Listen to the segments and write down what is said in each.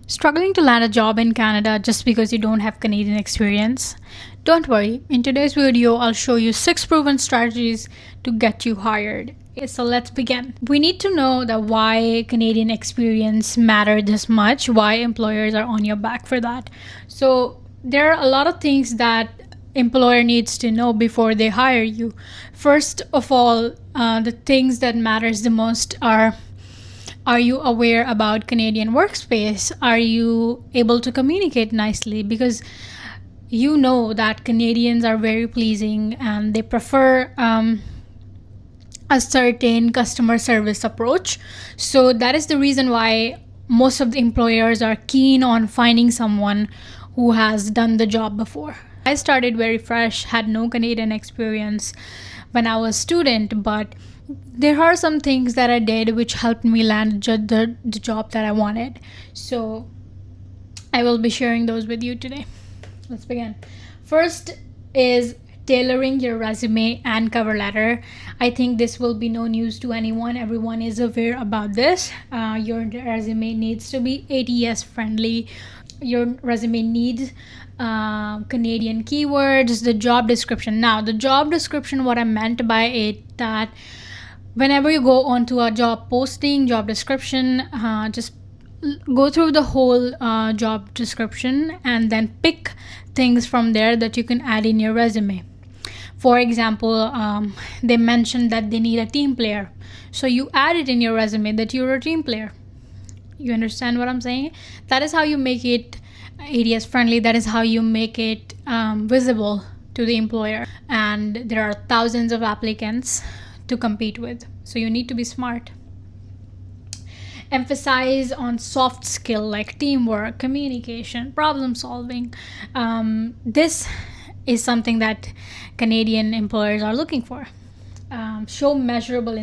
Struggling to land a job in Canada just because you don't have Canadian experience? Don't worry, in today's video, I'll show you 6 proven strategies to get you hired. So let's begin. We need to know that why Canadian experience matter this much, why employers are on your back for that. So there are a lot of things that employer needs to know before they hire you. First of all, the things that matters the most are you aware about Canadian workspace? Are you able to communicate nicely? Because you know that Canadians are very pleasing and they prefer a certain customer service approach. So that is the reason why most of the employers are keen on finding someone who has done the job before. I started very fresh, had no Canadian experience when I was a student, but there are some things that I did which helped me land the job that I wanted. So I will be sharing those with you today. Let's begin. First is tailoring your resume and cover letter. I think this will be no news to anyone. Everyone is aware about this. Your resume needs to be ATS friendly. Your resume needs Canadian keywords, the job description. Now, the job description, what I meant by it, that whenever you go onto a job posting, job description, just go through the whole job description and then pick things from there that you can add in your resume. For example, they mentioned that they need a team player. So you add it in your resume that you're a team player. You understand what I'm saying? That is how you make it ATS friendly. That is how you make it visible to the employer. And there are thousands of applicants to compete with. So you need to be smart. Emphasize on soft skill like teamwork, communication, problem solving. This is something that Canadian employers are looking for. Show measurable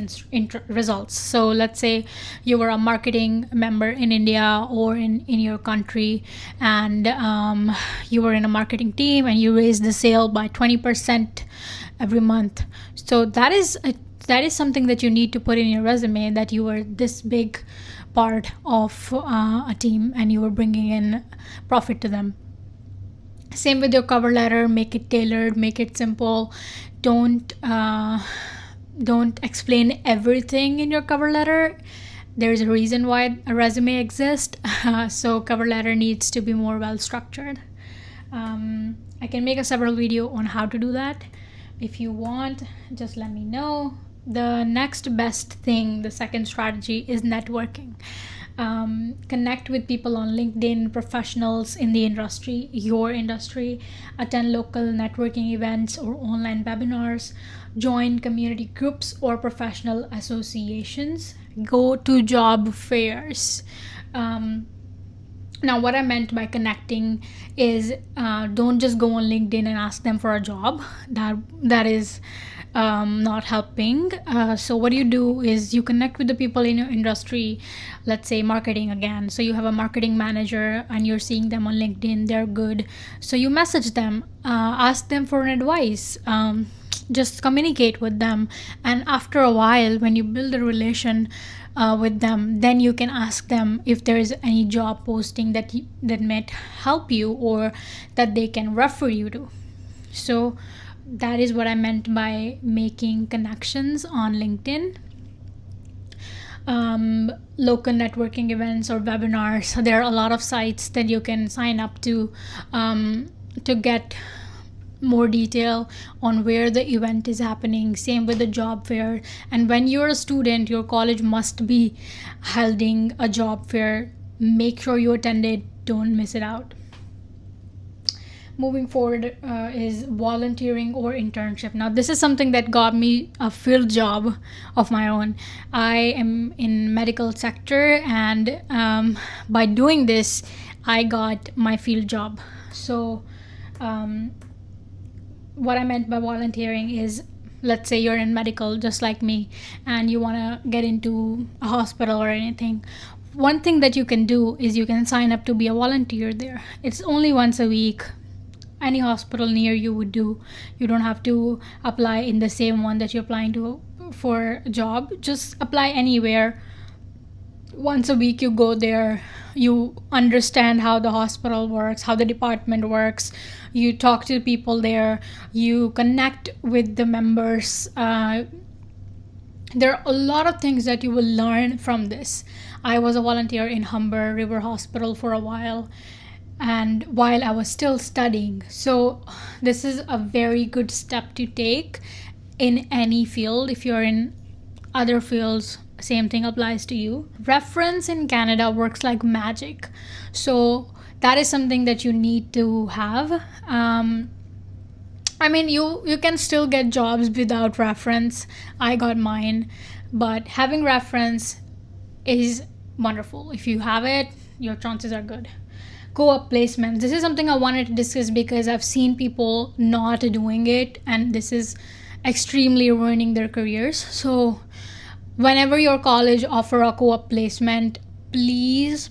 results. So let's say you were a marketing member in India or in your country, and you were in a marketing team and you raised the sale by 20% every month. So that is something that you need to put in your resume, that you were this big part of a team and you were bringing in profit to them. Same with your cover letter. Make it tailored, make it simple. Don't explain everything in your cover letter. There's a reason why a resume exists. So cover letter needs to be more well structured. I can make a several video on how to do that. If you want, just let me know. The next best thing, the second strategy, is networking. Connect with people on LinkedIn, professionals in the industry, your industry, attend local networking events or online webinars, join community groups or professional associations, go to job fairs. Now, what I meant by connecting is don't just go on LinkedIn and ask them for a job. That is not helping. So what you do is you connect with the people in your industry. Let's say marketing again. So you have a marketing manager and you're seeing them on LinkedIn. They're good. So you message them, ask them for an advice. Just communicate with them. And after a while, when you build a relation with them, then you can ask them if there is any job posting that might help you or that they can refer you to. So that is what I meant by making connections on LinkedIn. Local networking events or webinars. There are a lot of sites that you can sign up to get more detail on where the event is happening. Same with the job fair. And when you're a student, your college must be holding a job fair. Make sure you attend it. Don't miss it out. Moving forward is volunteering or internship. Now, this is something that got me a field job of my own. I am in medical sector, and by doing this, I got my field job. So what I meant by volunteering is, let's say you're in medical just like me and you want to get into a hospital or anything. One thing that you can do is you can sign up to be a volunteer there. It's only once a week. Any hospital near you would do. You don't have to apply in the same one that you're applying to for a job. Just apply anywhere Once a week you go there, you understand how the hospital works, how the department works, you talk to people there, you connect with the members. There are a lot of things that you will learn from this. I was a volunteer in Humber River Hospital for a while, and while I was still studying. So, this is a very good step to take in any field. If you're in other fields, same thing applies to you. Reference in Canada works like magic. So, that is something that you need to have. I mean, you can still get jobs without reference. I got mine, but having reference is wonderful. If you have it, your chances are good. Co-op placements. This is something I wanted to discuss because I've seen people not doing it, and this is extremely ruining their careers. So, whenever your college offer a co-op placement, please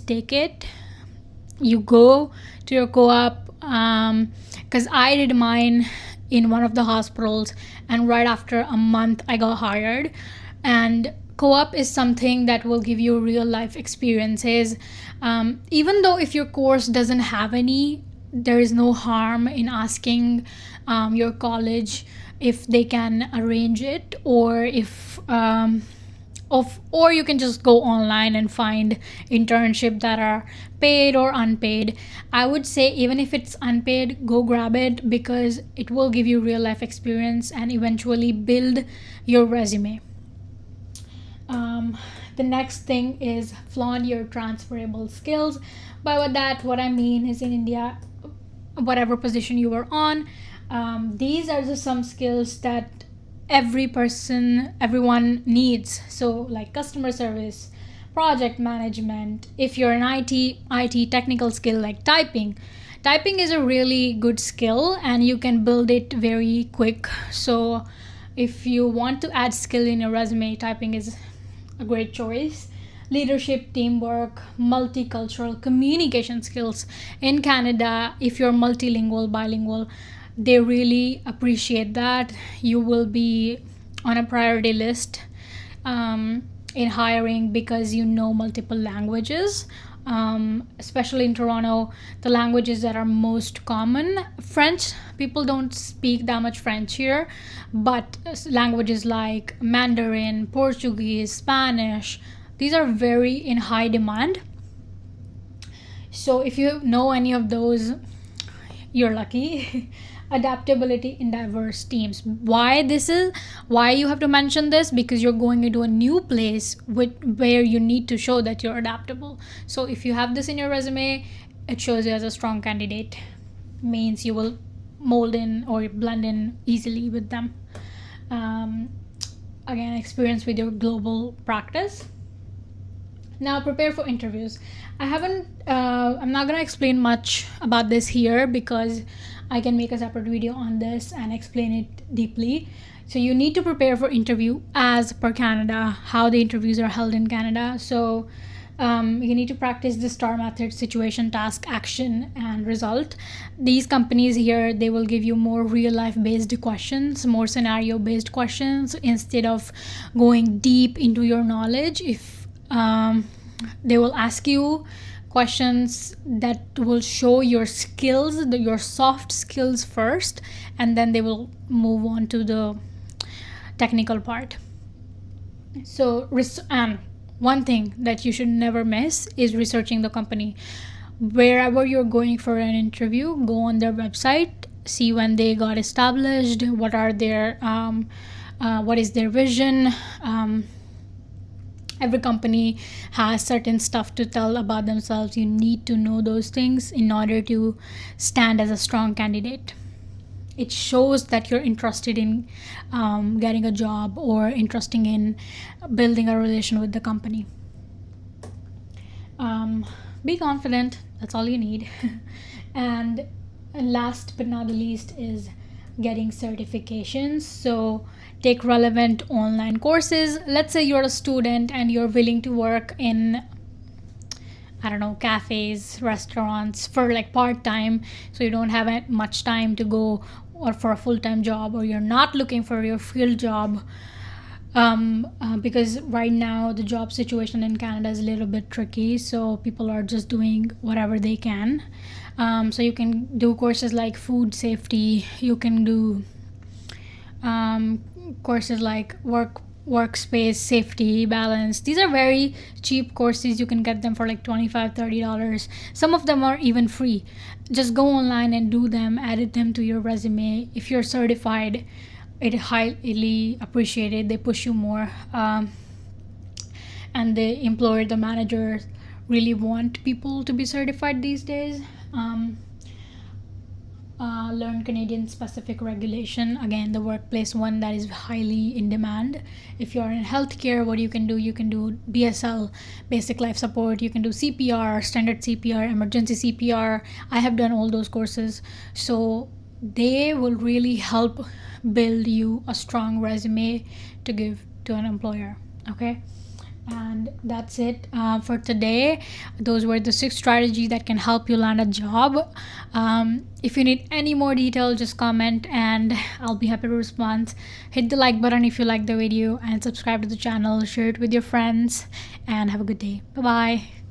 take it. You go to your co-op, because I did mine in one of the hospitals, and right after a month I got hired. And co-op is something that will give you real life experiences. Even though if your course doesn't have any, there is no harm in asking your college if they can arrange it, or if or you can just go online and find internship that are paid or unpaid. I would say even if it's unpaid, go grab it, because it will give you real life experience and eventually build your resume. The next thing is flaunt your transferable skills. By that, what I mean is, in India, whatever position you are on, these are just some skills that everyone needs. So, like customer service, project management. If you're an IT technical skill like typing is a really good skill, and you can build it very quick. So, if you want to add skill in your resume, typing is a great choice. Leadership, teamwork, multicultural communication skills. In Canada, if you're multilingual, bilingual, they really appreciate that. You will be on a priority list in hiring because you know multiple languages. Especially in Toronto, the languages that are most common, French, people don't speak that much French here, but languages like Mandarin, Portuguese, Spanish, these are very in high demand. So if you know any of those, you're lucky. Adaptability in diverse teams. Why you have to mention this? Because you're going into a new place where you need to show that you're adaptable. So if you have this in your resume, it shows you as a strong candidate. Means you will mold in or blend in easily with them. Again, experience with your global practice. Now prepare for interviews. I'm not gonna explain much about this here, because I can make a separate video on this and explain it deeply. So you need to prepare for interview as per Canada, how the interviews are held in Canada. So you need to practice the STAR method: situation, task, action, and result. These companies here, they will give you more real life based questions, more scenario based questions, instead of going deep into your knowledge. If they will ask you questions that will show your skills, your soft skills first, and then they will move on to the technical part. So, one thing that you should never miss is researching the company. Wherever you're going for an interview, go on their website, see when they got established, what are their what is their vision. Every company has certain stuff to tell about themselves. You need to know those things in order to stand as a strong candidate. It shows that you're interested in getting a job or interested in building a relation with the company. Be confident. That's all you need. And last but not the least is getting certifications. So take relevant online courses. Let's say you're a student and you're willing to work in, I don't know, cafes, restaurants for like part-time, so you don't have much time to go or for a full-time job, or you're not looking for your field job. because right now the job situation in Canada is a little bit tricky, so people are just doing whatever they can. So you can do courses like food safety. You can do courses like workspace safety balance. These are very cheap courses. You can get them for like $25-$30. Some of them are even free. Just go online and do them, edit them to your resume. If you're certified, it highly appreciated. They push you more, and the employer, the managers really want people to be certified these days. Learn Canadian specific regulation, again the workplace one that is highly in demand. If you're in healthcare, what you can do BSL, basic life support. You can do CPR, standard CPR, emergency CPR. I have done all those courses, so they will really help build you a strong resume to give to an employer. Okay, and that's it for today. Those were the 6 strategies that can help you land a job. If you need any more detail, just comment and I'll be happy to respond. Hit the like button if you like the video and subscribe to the channel. Share it with your friends and have a good day. Bye bye.